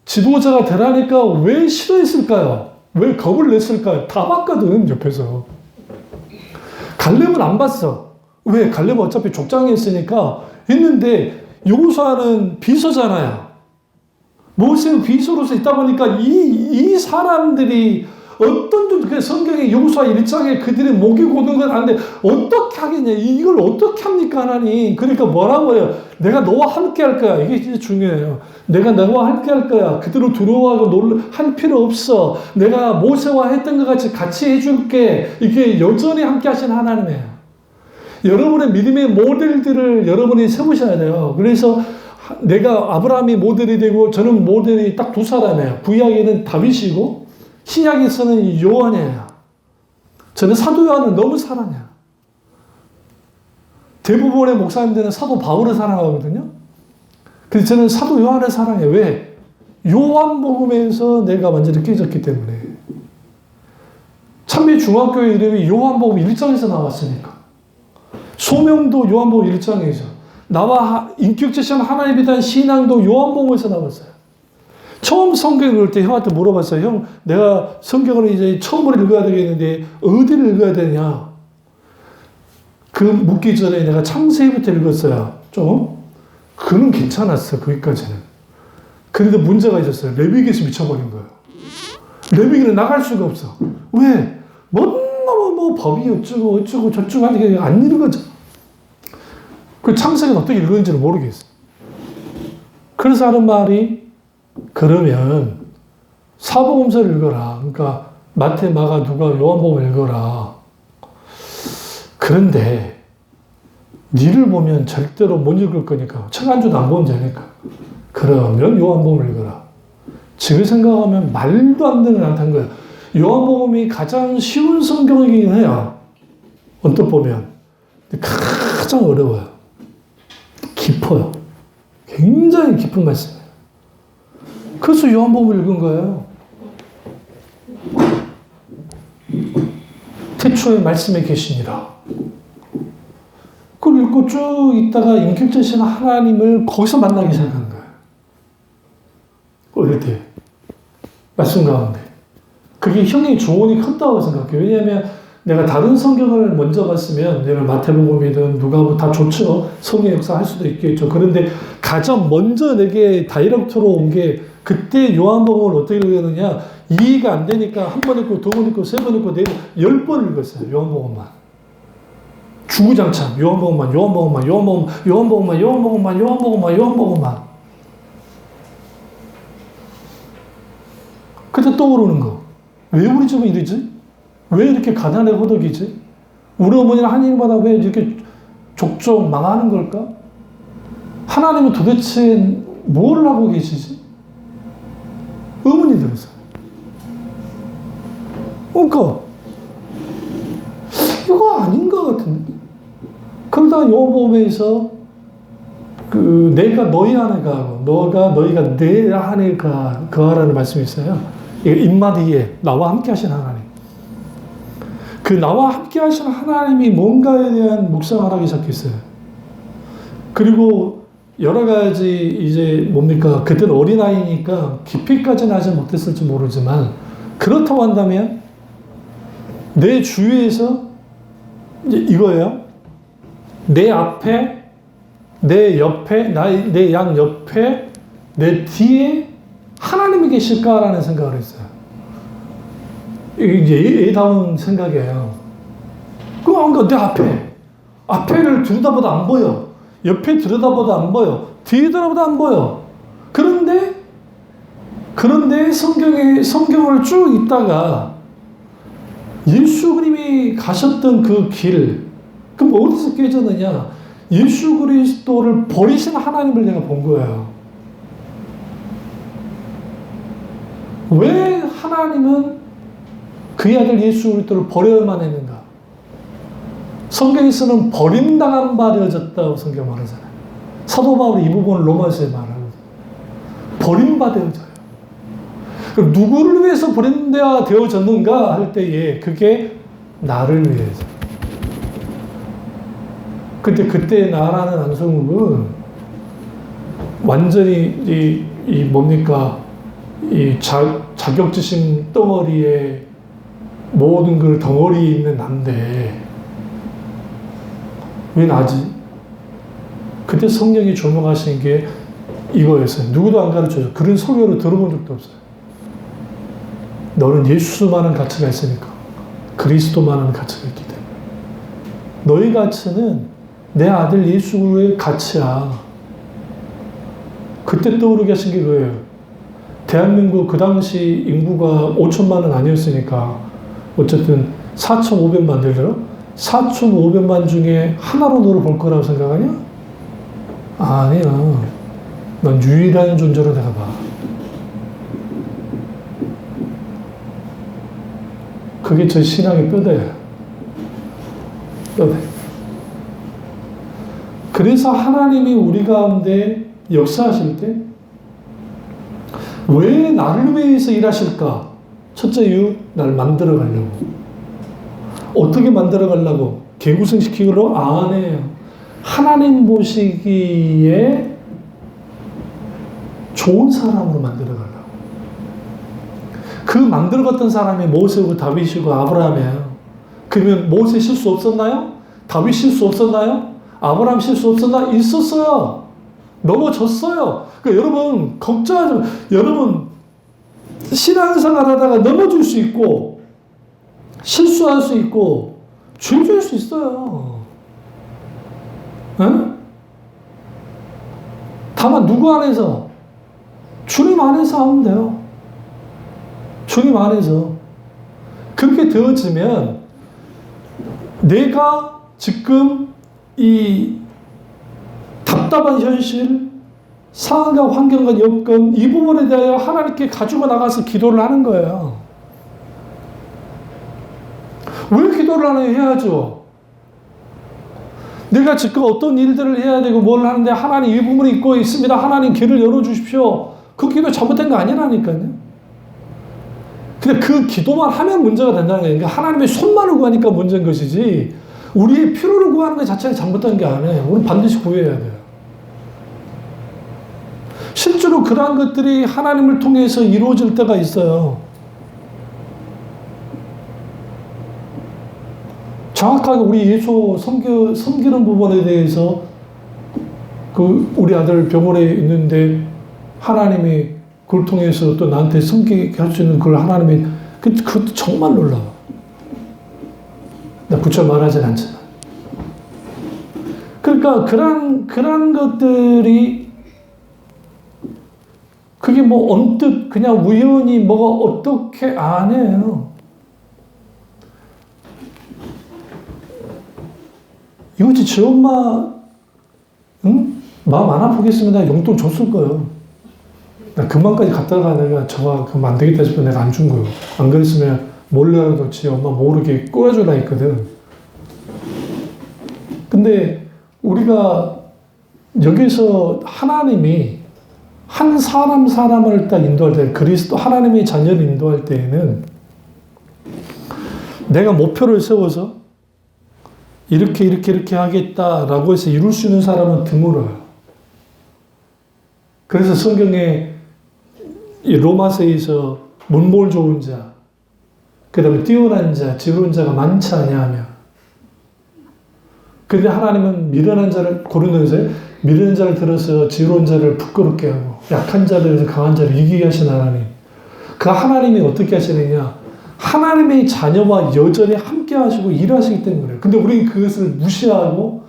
지도자가 되라니까 왜 싫어했을까요? 왜 겁을 냈을까요? 다 봤거든, 옆에서. 갈렙은 안 봤어. 왜? 갈렙은 어차피 족장에 있으니까 했는데 여호수아는 비서잖아요. 모세는 비서로서 있다 보니까 이 사람들이 어떤 그 성경의 여호수아 1장에 그들의 목이 고는 건 아는데 어떻게 하겠냐? 이걸 어떻게 합니까, 하나님? 그러니까 뭐라고 해요? 내가 너와 함께 할 거야. 이게 진짜 중요해요. 내가 너와 함께 할 거야. 그대로 두려워하고 할 필요 없어. 내가 모세와 했던 것 같이 해줄게. 이게 여전히 함께 하신 하나님이에요. 여러분의 믿음의 모델들을 여러분이 세우셔야 돼요. 그래서 내가 아브라함이 모델이 되고 저는 모델이 딱 두 사람이에요. 구약에는 다윗이고 신약에서는 요한이에요. 저는 사도 요한을 너무 사랑해요. 대부분의 목사님들은 사도 바울을 사랑하거든요. 그래서 저는 사도 요한을 사랑해요. 왜? 요한복음에서 내가 완전히 깨졌기 때문에. 참미 중학교의 이름이 요한복음 1장에서 나왔으니까. 소명도 요한복음 1장에서. 나와 인격제시한 하나님에 대한 신앙도 요한복음에서 나왔어요. 처음 성경을 읽을 때 형한테 물어봤어요. 형, 내가 성경을 이제 처음으로 읽어야 되겠는데 어디를 읽어야 되냐? 그 묻기 전에 내가 창세기부터 읽었어요. 좀. 그는 괜찮았어. 거기까지는. 그런데 문제가 있었어요. 레위기에서 미쳐버린 거예요. 레위기는 나갈 수가 없어. 왜? 법이 어쩌고 저쩌고 하니까 안 읽어져. 그 창세기는 어떻게 읽었는지를 모르겠어. 그래서 하는 말이, 그러면 사복음서를 읽어라. 그러니까 마태, 마가, 누가, 요한복음 읽어라. 그런데 니를 보면 절대로 못 읽을 거니까 책 한 줄도 안 보면 되니까 그러면 요한복음 읽어라. 지금 생각하면 말도 안 되는 않다는 거야. 요한복음이 가장 쉬운 성경이긴 해요. 언뜻 보면. 근데 가장 어려워요. 깊어요. 굉장히 깊은 말씀이에요. 그래서 요한복음을 읽은 거예요. 태초에 말씀에 계시니라. 그걸 읽고 쭉 있다가 인격자신 하나님을 거기서 만나기 시작한 거예요. 어릴 때. 말씀 가운데. 그게 형의 조언이 컸다고 생각해요. 왜냐하면 내가 다른 성경을 먼저 봤으면 내가 마태복음이든 누가복음 다 좋죠. 성경 역사 할 수도 있겠죠. 그런데 가장 먼저 내게 다이렉트로 온 게 그때 요한복음을 어떻게 읽었느냐. 이해가 안 되니까 한 번 읽고 두 번 읽고 세 번 읽고 네 번, 10번 읽었어요. 요한복음만. 주구장창 요한복음만. 그때 떠오르는 거. 왜 우리 집은 이러지? 왜 이렇게 가난에 호덕이지? 우리 어머니는 하나님마다 왜 이렇게 족족 망하는 걸까? 하나님은 도대체 뭘 하고 계시지? 의문이 들었어요. 그러니까 이거 아닌 것 같은데. 그러다가 요한복음에서 내가 너희 안에 가고 너희가 내 안에 거하라는 말씀이 있어요. 이거 인마디에 나와 함께 하신 하나님. 그 나와 함께 하신 하나님이 뭔가에 대한 묵상을 하기 시작했어요. 그리고 여러 가지 이제 뭡니까? 그때는 어린아이니까 깊이까지는 하지 못했을지 모르지만 그렇다고 한다면 내 주위에서 이제 이거예요. 내 앞에, 내 옆에, 내 양 옆에, 내 뒤에 하나님이 계실까라는 생각을 했어요. 이게 이제 애다운 생각이에요. 그러니까 내 앞에를 들여다봐도 안 보여. 옆에 들여다봐도 안 보여. 뒤에 들여다봐도 안 보여. 그런데 성경을 쭉 읽다가 예수 그리스도님이 가셨던 그 길, 그럼 어디서 깨졌느냐? 예수 그리스도를 버리신 하나님을 내가 본 거예요. 왜 하나님은 그의 아들 예수 그리스도를 버려야만 했는가? 성경에서는 버림당한 바 되어졌다고 성경 말하잖아요. 사도 바울이 이 부분을 로마서에 말하거든요. 버림바 되어져요. 그럼 누구를 위해서 버림바 되어졌는가 할 때에 그게 나를 위해서. 근데 그때 나라는 안성욱은 완전히 이 자격지심 덩어리에 모든 그 덩어리에 있는 난데 왜 나지? 그때 성령이 조명하신 게 이거였어요. 누구도 안 가르쳐줘. 그런 설교를 들어본 적도 없어요. 너는 예수만한 가치가 있으니까. 그리스도만한 가치가 있기 때문에. 너의 가치는 내 아들 예수의 가치야. 그때 떠오르게 하신 게 그거예요. 대한민국 그 당시 인구가 5천만은 아니었으니까 어쨌든 4,500만 들더라? 4,500만 중에 하나로 너를 볼 거라고 생각하냐? 아니야. 넌 유일한 존재로 내가 봐. 그게 저 신앙의 뼈대야. 뼈대. 그래서 하나님이 우리 가운데 역사하실 때 왜 나를 위해서 일하실까? 첫째 이유, 나를 만들어 가려고. 어떻게 만들어 가려고? 개구성시키기로? 아니에요. 하나님 보시기에 좋은 사람으로 만들어 가려고. 그 만들어 갔던 사람이 모세고 다윗이고 아브라함이에요. 그러면 모세 실수 없었나요? 다윗 실수 없었나요? 아브라함 실수 없었나? 있었어요. 넘어졌어요. 그러니까 여러분 걱정하지 마. 여러분 신앙생활 하다가 넘어질 수 있고 실수할 수 있고 죄질 수 있어요. 응? 다만 누구 안에서? 주님 안에서 하면 돼요. 주님 안에서. 그렇게 되어지면 내가 지금 이 답답한 현실, 상황과 환경과 여건, 이 부분에 대하여 하나님께 가지고 나가서 기도를 하는 거예요. 왜 기도를 하나요? 해야죠. 내가 지금 어떤 일들을 해야 되고 뭘 하는데 하나님 이 부분이 있고 있습니다. 하나님 길을 열어주십시오. 그 기도 잘못된 거 아니라니까요. 근데 그 기도만 하면 문제가 된다는 거예요. 그러니까 하나님의 손만을 구하니까 문제인 것이지 우리의 필요를 구하는 것 자체가 잘못된 게 아니에요. 우리는 반드시 구해야 돼요. 실제로 그러한 것들이 하나님을 통해서 이루어질 때가 있어요. 정확하게 우리 예수 섬기는 부분에 대해서 우리 아들 병원에 있는데 하나님이 그걸 통해서 또 나한테 섬기게 할 수 있는 그걸 하나님이 그것도 정말 놀라워. 나 부처 말하진 않지만. 그러니까 그런 것들이 그게 뭐 언뜻 그냥 우연히 뭐가 어떻게 안 해요. 이거지 지 엄마 응? 마음 안 아프겠습니다. 용돈 줬을 거예요. 나 금방까지 갔다가 내가 저가 그럼 안 되겠다 싶어 내가 안 준 거예요. 안 그랬으면 몰래라도 지 엄마 모르게 꼬아줘라 했거든. 근데 우리가 여기서 하나님이 한 사람을 딱 인도할 때 그리스도 하나님의 자녀를 인도할 때에는 내가 목표를 세워서 이렇게 하겠다라고 해서 이룰 수 있는 사람은 드물어요. 그래서 성경에 로마서에서 문볼 좋은 자, 그 다음에 뛰어난 자, 지혜로운 자가 많지 아니하며. 근데 하나님은 미련한 자를 고르는데 미련한 자를 들어서 지혜로운 자를 부끄럽게 하고 약한 자를 들어서 강한 자를 이기게 하신 하나님. 그 하나님이 어떻게 하시느냐? 하나님의 자녀와 여전히 함께 하시고 일하시기 때문에. 근데 우리는 그것을 무시하고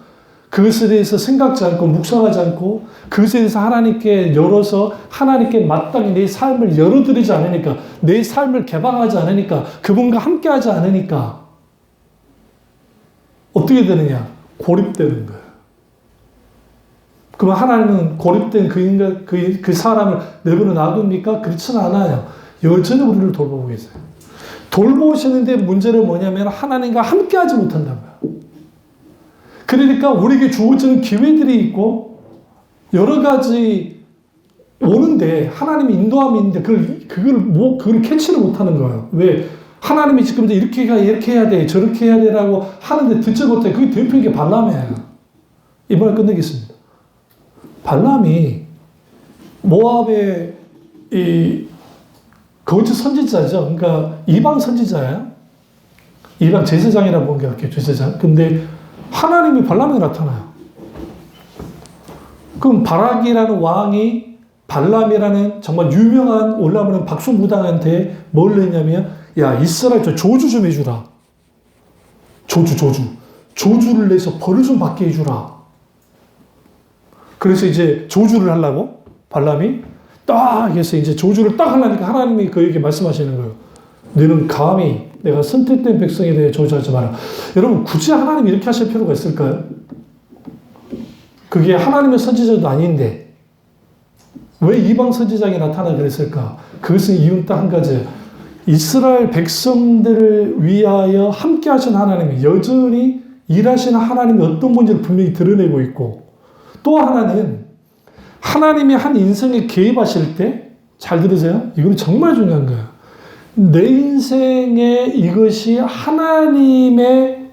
그것에 대해서 생각지 않고 묵상하지 않고 그것에 대해서 하나님께 열어서 하나님께 마땅히 내 삶을 열어드리지 않으니까 내 삶을 개방하지 않으니까 그분과 함께 하지 않으니까 어떻게 되느냐? 고립되는 거예요. 그럼 하나님은 고립된 그 사람을 내버려 놔둡니까? 그렇지는 않아요. 여전히 우리를 돌보고 계세요. 돌보시는데 문제는 뭐냐면 하나님과 함께 하지 못한다고요. 그러니까 우리에게 주어지는 기회들이 있고 여러 가지 오는데 하나님이 인도함이 있는데 그걸 캐치를 못하는 거예요. 왜? 하나님이 지금 이렇게 해야 돼, 저렇게 해야 되라고 하는데 듣지 못해. 그게 대표인 게 발람이에요. 이번에 끝내겠습니다. 발람이 모압의 거짓 선지자죠. 그러니까 이방 선지자예요. 이방 제사장이라고 보는 게 같아요. 제사장. 근데 하나님이 발람에게 나타나요. 그럼 바락이라는 왕이 발람이라는 정말 유명한 올라오는 박수무당한테 뭘 했냐면 야 이스라엘 저 조주 좀 해주라. 조주를 내서 벌을 좀 받게 해주라. 그래서 이제 조주를 하려고 발람이 딱 해서 이제 조주를 딱 하려니까 하나님이 그에게 말씀하시는 거예요. 너는 감히 내가 선택된 백성에 대해 저주하지 마라. 여러분 굳이 하나님이 이렇게 하실 필요가 있을까요? 그게 하나님의 선지자도 아닌데 왜 이방 선지자에게 나타나 그랬을까? 그것은 이유는 딱 한 가지예요. 이스라엘 백성들을 위하여 함께 하신 하나님이 여전히 일하시는 하나님이 어떤 분인지를 분명히 드러내고 있고 또 하나는 하나님이 한 인생에 개입하실 때 잘 들으세요. 이건 정말 중요한 거예요. 내 인생에 이것이 하나님의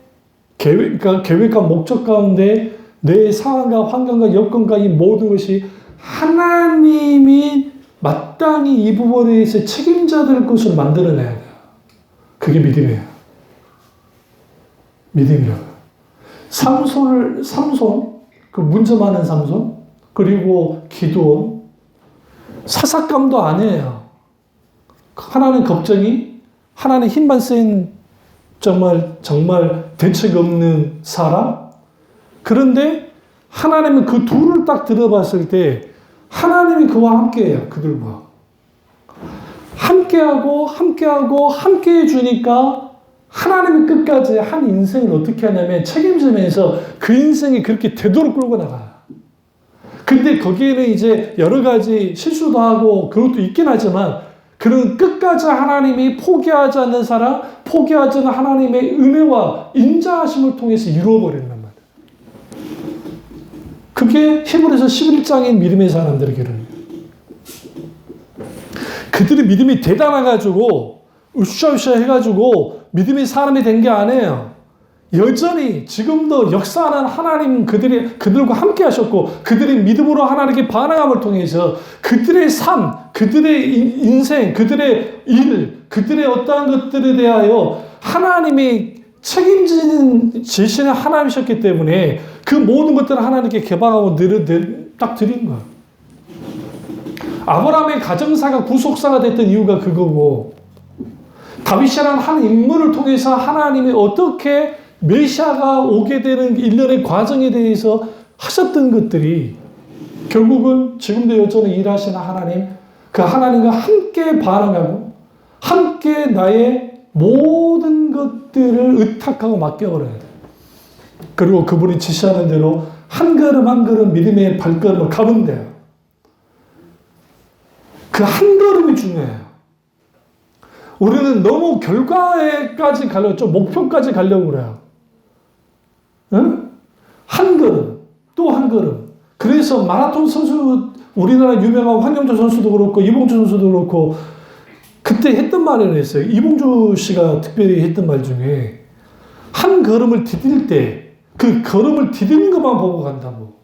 계획과 목적 가운데 내 상황과 환경과 여건과 이 모든 것이 하나님이 마땅히 이 부분에 대해서 책임져야 될 것을 만들어내야 돼요. 그게 믿음이에요. 믿음이라고요. 삼손, 그 문제 많은 삼손, 그리고 기도원, 사삭감도 아니에요. 하나님 걱정이, 하나님 힘만 쓴 정말 대책 없는 사람? 그런데 하나님은 그 둘을 딱 들어봤을 때 하나님이 그와 함께해요. 그들과. 함께하고 함께 해주니까 하나님이 끝까지 한 인생을 어떻게 하냐면 책임지면서 그 인생이 그렇게 되도록 끌고 나가요. 근데 거기에는 이제 여러 가지 실수도 하고 그것도 있긴 하지만 그런 끝까지 하나님이 포기하지 않는 사람, 포기하지 않는 하나님의 은혜와 인자하심을 통해서 이루어버린단 말이에요. 그게 히브리서 11장인 믿음의 사람들의 기록입니다. 그들의 믿음이 대단해가지고 으쌰으쌰 해가지고 믿음의 사람이 된 게 아니에요. 여전히 지금도 역사하는 하나님 그들과 함께 하셨고 그들의 믿음으로 하나님께 반응함을 통해서 그들의 삶, 그들의 인생, 그들의 일, 그들의 어떠한 것들에 대하여 하나님이 책임지는 제신의 하나님이셨기 때문에 그 모든 것들을 하나님께 개방하고 딱 드린 거예요. 아브라함의 가정사가 구속사가 됐던 이유가 그거고 다윗이라는 한 인물을 통해서 하나님이 어떻게 메시아가 오게 되는 일련의 과정에 대해서 하셨던 것들이 결국은 지금도 여전히 일하시는 하나님, 그 하나님과 함께 반응하고 함께 나의 모든 것들을 의탁하고 맡겨버려야 돼요. 그리고 그분이 지시하는 대로 한 걸음 한 걸음 믿음의 발걸음을 가면 돼요. 그 한 걸음이 중요해요. 우리는 너무 결과에까지 가려고, 목표까지 가려고 그래요. 응? 한 걸음, 또 한 걸음. 그래서 마라톤 선수, 우리나라 유명한 황영조 선수도 그렇고, 이봉주 선수도 그렇고, 그때 했던 말을 했어요. 이봉주 씨가 특별히 했던 말 중에, 한 걸음을 디딜 때, 그 걸음을 디디는 것만 보고 간다고.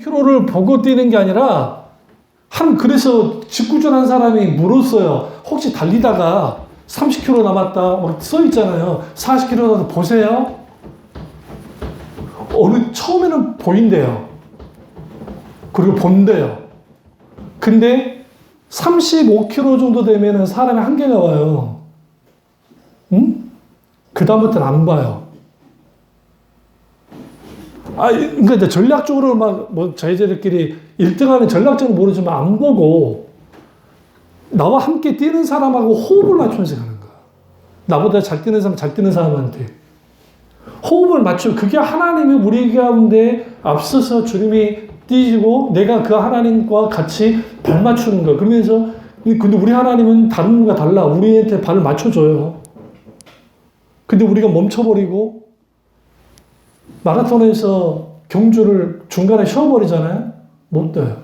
킬로를 보고 뛰는 게 아니라 그래서 직구전한 사람이 물었어요. 혹시 달리다가 30km 남았다 막 써 있잖아요. 40km 남았다 보세요. 처음에는 보인대요. 그리고 본대요. 근데 35km 정도 되면은 사람의 한계가 와요. 응? 그 다음부터는 안 봐요. 그러니까 이제 전략적으로 저희들끼리 1등하는 전략적으로 모르지만 안 보고 나와 함께 뛰는 사람하고 호흡을 맞추면서 가는 거야. 나보다 잘 뛰는 사람, 잘 뛰는 사람한테 호흡을 맞추고 그게 하나님이 우리 가운데 앞서서 주님이 뛰시고 내가 그 하나님과 같이 발 맞추는 거야. 그러면서 근데 우리 하나님은 다른 분과 달라. 우리한테 발을 맞춰줘요. 근데 우리가 멈춰버리고 마라톤에서 경주를 중간에 쉬어버리잖아요. 못 떠요.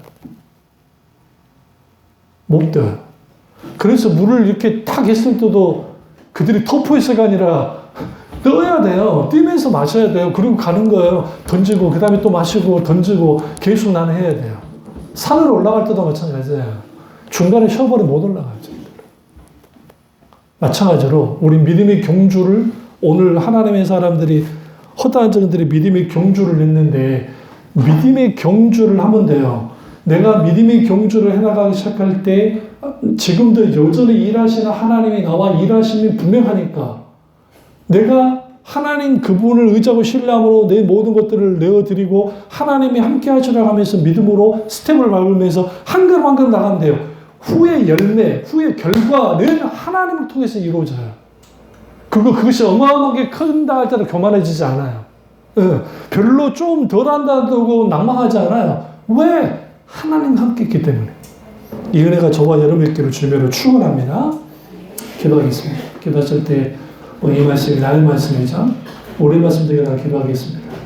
못 떠요. 그래서 물을 이렇게 탁 했을 때도 그들이 터프에서가 아니라 떠야 돼요. 뛰면서 마셔야 돼요. 그리고 가는 거예요. 던지고 그 다음에 또 마시고 던지고 계속 나는 해야 돼요. 산을 올라갈 때도 마찬가지예요. 중간에 쉬어버리면 못 올라가요. 마찬가지로 우리 믿음의 경주를 오늘 하나님의 사람들이 허다한 자들이 믿음의 경주를 했는데 믿음의 경주를 하면 돼요. 내가 믿음의 경주를 해나가기 시작할 때 지금도 여전히 일하시는 하나님이 나와 일하심이 분명하니까 내가 하나님 그분을 의지하고 신뢰함으로 내 모든 것들을 내어드리고 하나님이 함께 하시라고 하면서 믿음으로 스텝을 밟으면서 한 걸음 한 걸음 나가면 돼요. 후의 열매, 후의 결과는 하나님을 통해서 이루어져요. 그것이 어마어마하게 큰다 할때도 교만해지지 않아요. 별로 좀 덜 한다고 낭망하지 않아요. 왜? 하나님과 함께 있기 때문에. 이 은혜가 저와 여러분에게로 주면으로 축원합니다. 기도하겠습니다. 기도하실 때 이 말씀이 나의 말씀이자 우리 말씀 되게 기도하겠습니다.